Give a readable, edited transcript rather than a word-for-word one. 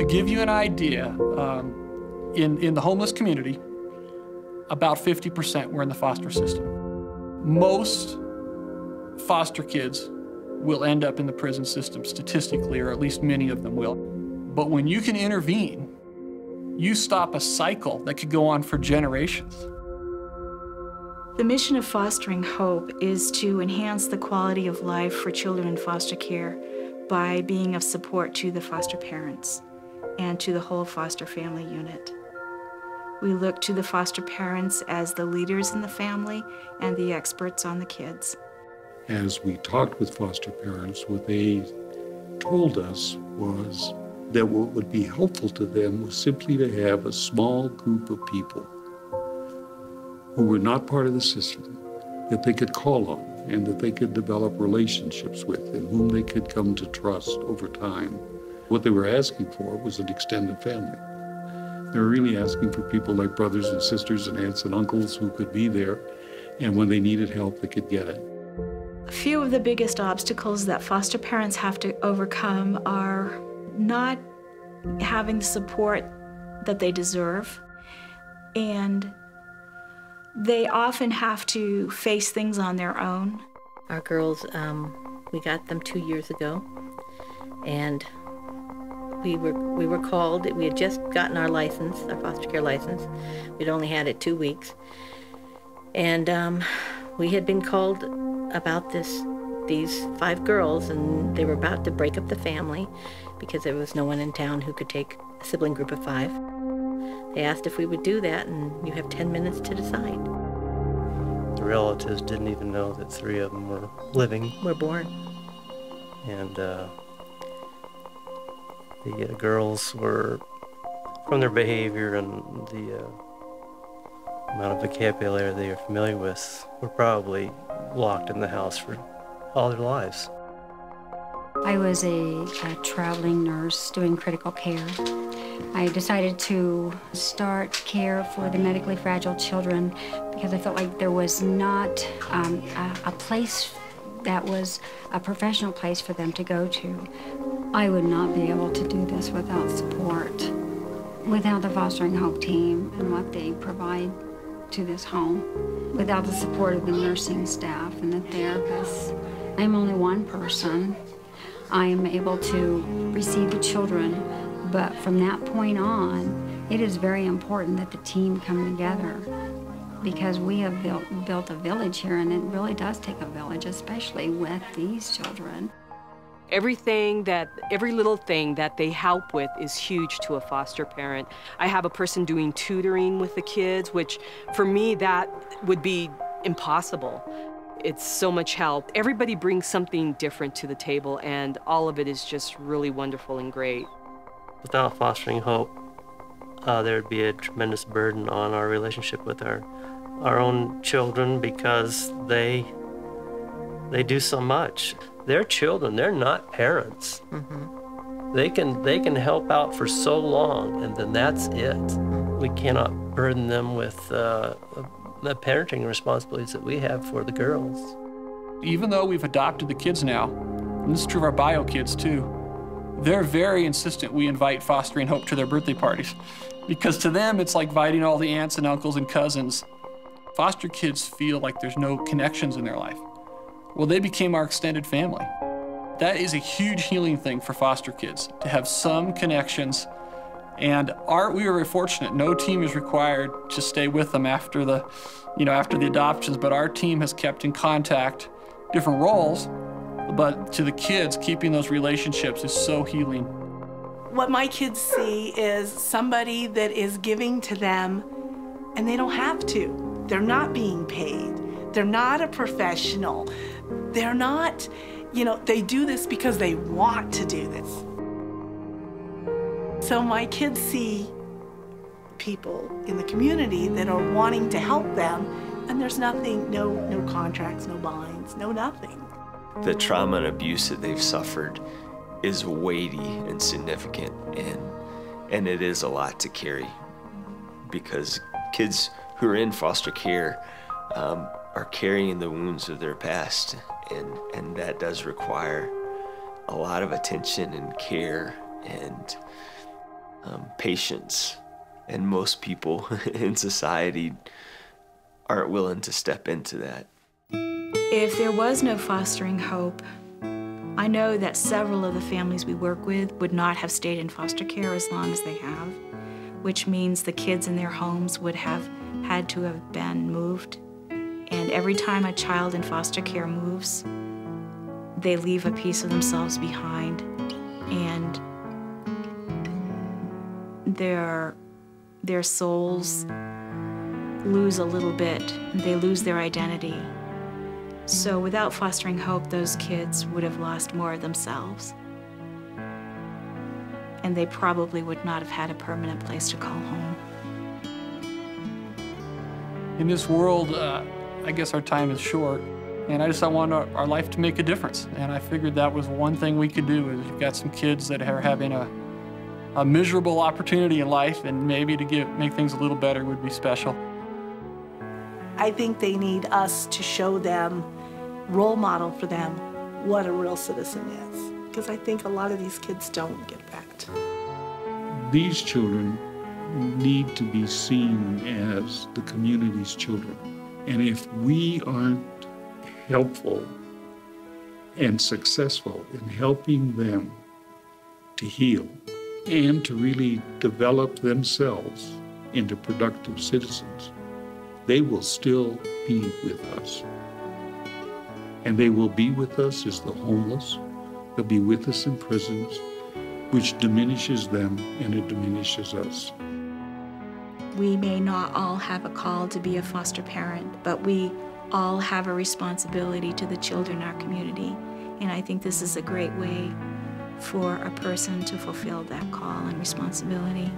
give you an idea, in the homeless community, about 50% were in the foster system. Most foster kids will end up in the prison system statistically, or at least many of them will. But when you can intervene, you stop a cycle that could go on for generations. The mission of Fostering Hope is to enhance the quality of life for children in foster care by being of support to the foster parents and to the whole foster family unit. We look to the foster parents as the leaders in the family and the experts on the kids. As we talked with foster parents, what they told us was that what would be helpful to them was simply to have a small group of people who were not part of the system that they could call on and that they could develop relationships with and whom they could come to trust over time. What they were asking for was an extended family. They were really asking for people like brothers and sisters and aunts and uncles who could be there, and when they needed help, they could get it. A few of the biggest obstacles that foster parents have to overcome are not having the support that they deserve, and they often have to face things on their own. Our girls, we got them 2 years ago, and we were called. We had just gotten our license, our foster care license. We'd only had it 2 weeks, and we had been called about these 5 girls, and they were about to break up the family because there was no one in town who could take a sibling group of 5. They asked if we would do that, and you have 10 minutes to decide. The relatives didn't even know that 3 of them were living. Were born. And the girls were, from their behavior and the amount of vocabulary they are familiar with, were probably locked in the house for all their lives. I was a traveling nurse doing critical care. I decided to start care for the medically fragile children because I felt like there was not a place that was a professional place for them to go to. I would not be able to do this without support, without the Fostering Hope team and what they provide to this home, without the support of the nursing staff and the therapists. I'm only one person. I am able to receive the children, but from that point on, it is very important that the team come together because we have built a village here, and it really does take a village, especially with these children. Every little thing that they help with is huge to a foster parent. I have a person doing tutoring with the kids, which for me, that would be impossible. It's so much help. Everybody brings something different to the table, and all of it is just really wonderful and great. Without Fostering Hope, there would be a tremendous burden on our relationship with our own children because they do so much. They're children, they're not parents. Mm-hmm. They can help out for so long, and then that's it. We cannot burden them with the parenting responsibilities that we have for the girls. Even though we've adopted the kids now, and this is true of our bio kids too, they're very insistent we invite Fostering Hope to their birthday parties. Because to them, it's like inviting all the aunts and uncles and cousins. Foster kids feel like there's no connections in their life. Well, they became our extended family. That is a huge healing thing for foster kids, to have some connections. And we were very fortunate. No team is required to stay with them after the adoptions, but our team has kept in contact, different roles, but to the kids, keeping those relationships is so healing. What my kids see is somebody that is giving to them, and they don't have to. They're not being paid. They're not a professional. They're not, they do this because they want to do this. So my kids see people in the community that are wanting to help them, and there's nothing, no contracts, no binds, no nothing. The trauma and abuse that they've suffered is weighty and significant, and it is a lot to carry, because kids who are in foster care are carrying the wounds of their past, and that does require a lot of attention and care, and patience, and most people in society aren't willing to step into that. If there was no Fostering Hope, I know that several of the families we work with would not have stayed in foster care as long as they have, which means the kids in their homes would have had to have been moved. And every time a child in foster care moves, they leave a piece of themselves behind, and their souls lose a little bit. They lose their identity. So without Fostering Hope, those kids would have lost more of themselves. And they probably would not have had a permanent place to call home. In this world, I guess our time is short, and I just want our life to make a difference. And I figured that was one thing we could do. Is you've got some kids that are having a miserable opportunity in life, and maybe to make things a little better would be special. I think they need us to show them, role model for them, what a real citizen is. Because I think a lot of these kids don't get that. These children need to be seen as the community's children. And if we aren't helpful and successful in helping them to heal and to really develop themselves into productive citizens, they will still be with us. And they will be with us as the homeless. They'll be with us in prisons, which diminishes them and it diminishes us. We may not all have a call to be a foster parent, but we all have a responsibility to the children in our community. And I think this is a great way for a person to fulfill that call and responsibility.